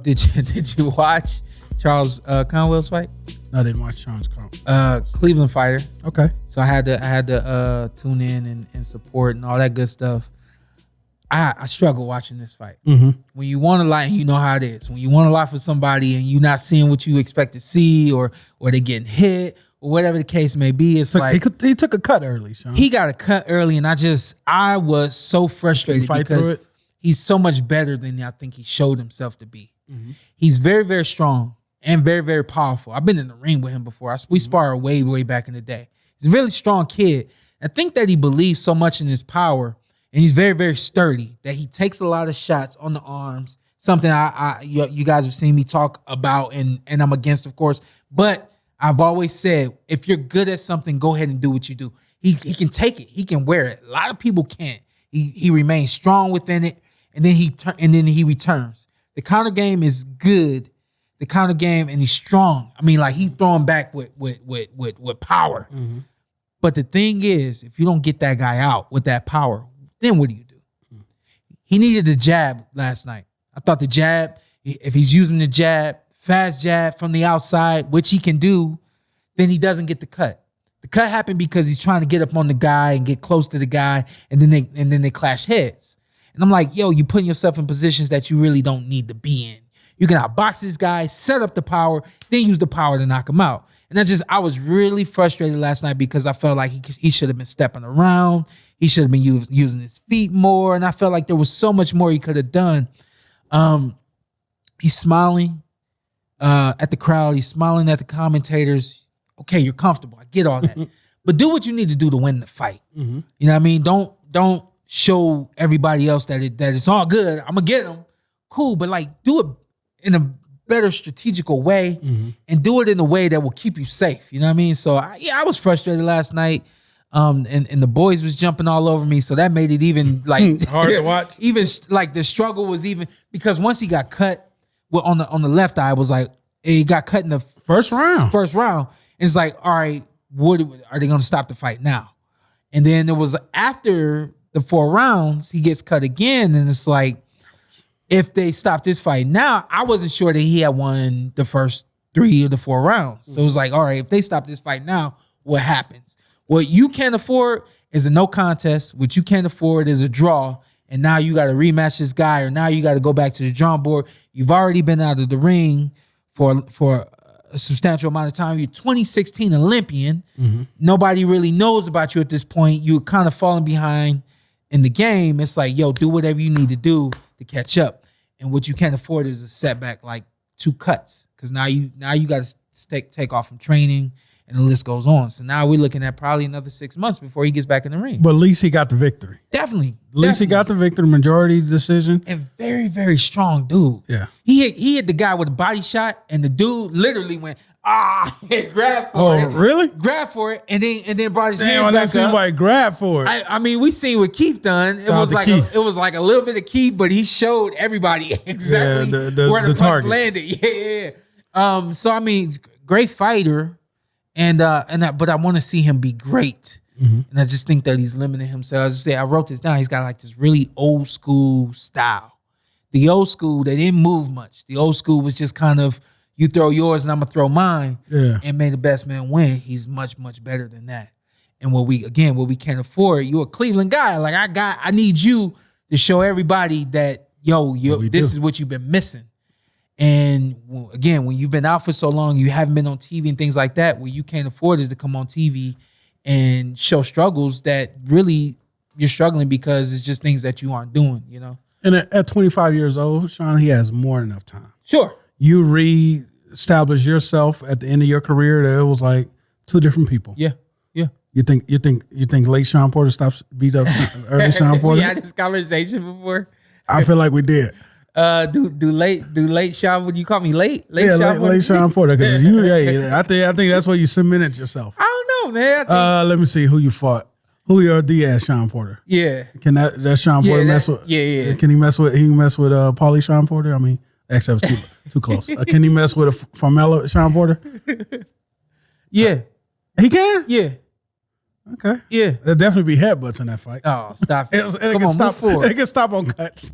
Did you watch Charles Conwell's fight? No, I didn't watch Charles Conwell. Cleveland fighter. Okay. So I had to tune in and support and all that good stuff. I struggle watching this fight. Mm-hmm. When you want a lot, and you know how it is. When you want a lot for somebody and you're not seeing what you expect to see, or they're getting hit, or whatever the case may be, it's like he took a cut early, Shawn. He got a cut early, and I was so frustrated because he's so much better than I think he showed himself to be. Mm-hmm. He's very, very strong and very, very powerful. I've been in the ring with him before. We sparred way, way back in the day. He's a really strong kid. I think that he believes so much in his power, and he's very, very sturdy, that he takes a lot of shots on the arms, something you guys have seen me talk about, and I'm against, of course. But I've always said, if you're good at something, go ahead and do what you do. He can take it. He can wear it. A lot of people can't. He remains strong within it, and then he returns. The counter game is good. The counter game, and he's strong. I mean, like, he's throwing back with power. Mm-hmm. But the thing is, if you don't get that guy out with that power, then what do you do? Mm-hmm. He needed the jab last night. I thought the jab, if he's using the jab, fast jab from the outside, which he can do, then he doesn't get the cut. The cut happened because he's trying to get up on the guy and get close to the guy, and then they clash heads. And I'm like, yo, you're putting yourself in positions that you really don't need to be in. You can outbox this guy, set up the power, then use the power to knock him out. And I was really frustrated last night because I felt like he should have been stepping around. He should have been using his feet more. And I felt like there was so much more he could have done. He's smiling at the crowd. He's smiling at the commentators. Okay, you're comfortable. I get all that. But do what you need to do to win the fight. Mm-hmm. You know what I mean? Don't show everybody else that it's all good. I'm gonna get them. Cool, but like, do it in a better strategical way, mm-hmm. and do it in a way that will keep you safe. You know what I mean? So I was frustrated last night, and the boys was jumping all over me, so that made it even like hard to watch. Even like the struggle was even because once he got cut, on the left eye, was like he got cut in the first round. And it's like, all right, what are they gonna stop the fight now? And then it was after the 4 rounds, he gets cut again, and it's like, if they stop this fight now, I wasn't sure that he had won the first 3 of the 4 rounds. So it was like, all right, if they stop this fight now, what happens? What you can't afford is a no contest. What you can't afford is a draw, and now you got to rematch this guy, or now you got to go back to the drawing board. You've already been out of the ring for a substantial amount of time. You're 2016 Olympian. Mm-hmm. Nobody really knows about you at this point. You're kind of falling behind in the game. It's like, yo, do whatever you need to do to catch up. And what you can't afford is a setback like 2 cuts, because now you got to take off from training, and the list goes on. So now we're looking at probably another 6 months before he gets back in the ring. But at least he got the victory. Definitely. At least he got the victory, majority decision. And very, very strong dude. Yeah. He hit the guy with a body shot, and the dude literally went, and grabbed for it. Oh, really? Grabbed for it, and then brought his hands back up. Somebody grabbed for it. I mean, we seen what Keith done. It was like a little bit of Keith, but he showed everybody exactly where the punch landed. Yeah. So I mean, great fighter, but I want to see him be great. Mm-hmm. And I just think that he's limiting himself. I wrote this down. He's got like this really old school style. The old school, they didn't move much. The old school was just kind of, you throw yours and I'm gonna throw mine, and may the best man win. He's much, much better than that. And what we can't afford, you're a Cleveland guy. Like I need you to show everybody that, this is what you've been missing. And again, when you've been out for so long, you haven't been on TV and things like that, what you can't afford is to come on TV and show struggles that really you're struggling because it's just things that you aren't doing, you know? And at 25 years old, Shawn, he has more than enough time. Sure. You reestablish yourself at the end of your career that it was like 2 different people. Yeah. You think late Shawn Porter beat up early Shawn Porter? We had this conversation before. I feel like we did. Do late Shawn? Would you call me late? Late Shawn Porter. Because I think that's where you cemented yourself. I don't know, man. Let me see who you fought. Julio Diaz, Shawn Porter. Yeah. Can that Shawn Porter mess with? Yeah. Can he mess with Paulie Shawn Porter? I mean, actually, that was too close. Can he mess with a Formella Shawn Porter? Yeah. He can? Yeah. Okay. Yeah. There'll definitely be headbutts in that fight. Oh, stop it. It can stop on cuts.